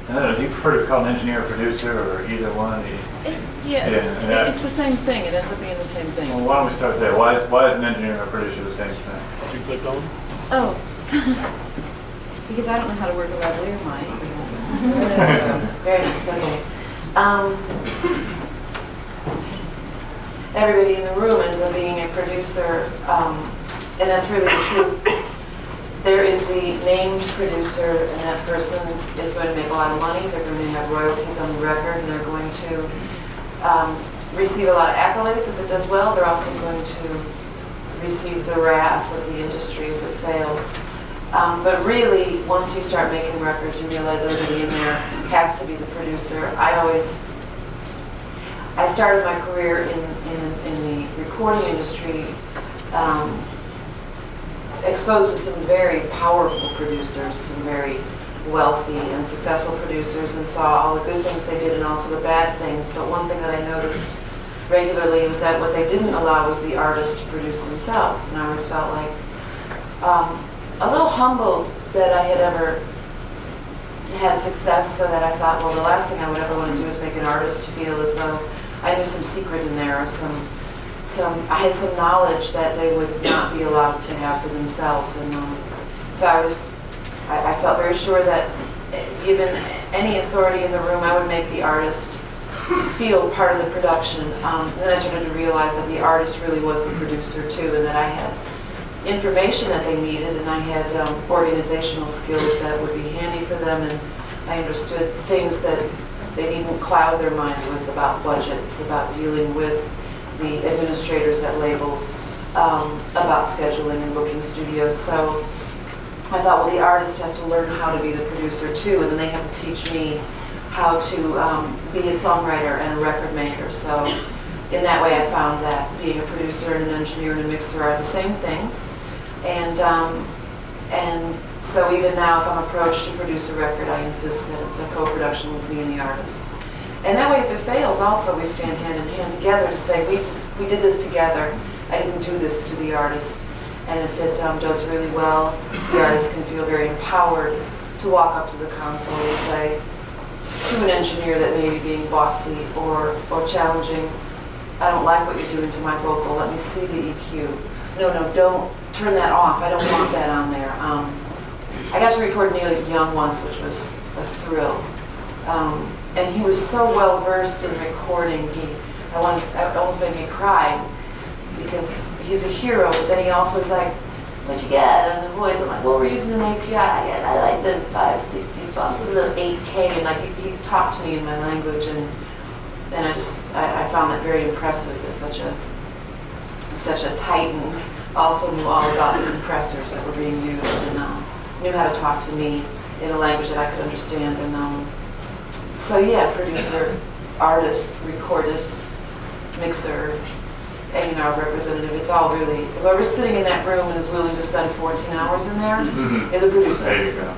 Do you prefer to be called an engineer or producer, or either one? It's the same thing. It ends up being the same thing. Well, why don't we start there? Why is an engineer or producer the same thing? Did you click on? Oh, so, because I don't know how to work a lavalier mic. Very nice, okay. Everybody in the room ends up being a producer, and that's really the truth. There is the named producer, and that person is going to make a lot of money. They're going to have royalties on the record, and they're going to receive a lot of accolades if it does well. They're also going to receive the wrath of the industry if it fails. But really, once you start making records, you realize everybody in there has to be the producer. I started my career in the recording industry, exposed to some very powerful producers, some very wealthy and successful producers, and saw all the good things they did and also the bad things. But one thing that I noticed regularly was that what they didn't allow was the artist to produce themselves. And I always felt like a little humbled that I had ever had success, so that I thought, well, the last thing I would ever want to do is make an artist feel as though I knew some secret in there, or I had some knowledge that they would not be allowed to have for themselves. And so I felt very sure that given any authority in the room, I would make the artist feel part of the production. Then I started to realize that the artist really was the producer too, and that I had information that they needed, and I had organizational skills that would be handy for them, and I understood things that they needn't cloud their minds with about budgets, about dealing with the administrators at labels, about scheduling and booking studios. So I thought, well, the artist has to learn how to be the producer too, and then they have to teach me how to be a songwriter and a record maker. So in that way, I found that being a producer and an engineer and a mixer are the same things. And so even now, if I'm approached to produce a record, I insist that it's a co-production with me and the artist. And that way, if it fails, also we stand hand in hand together to say, we did this together. I didn't do this to the artist. And if it does really well, the artist can feel very empowered to walk up to the console and say to an engineer that may be being bossy or challenging, I don't like what you're doing to my vocal. Let me see the EQ. No, don't turn that off. I don't want that on there. I got to record Neil Young once, which was a thrill. And he was so well versed in recording. It almost made me cry because he's a hero. But then he also was like, "What you got?" And the voice, I'm like, "Well, we're using an API. I like them 560s buttons, a little 8K." And like he talked to me in my language, and I found that very impressive. That such a titan also knew all about the compressors that were being used, and knew how to talk to me in a language that I could understand. And so yeah, producer, artist, recordist, mixer, A&R representative, it's all really, whoever's sitting in that room and is willing to spend 14 hours in there is a producer. There you go.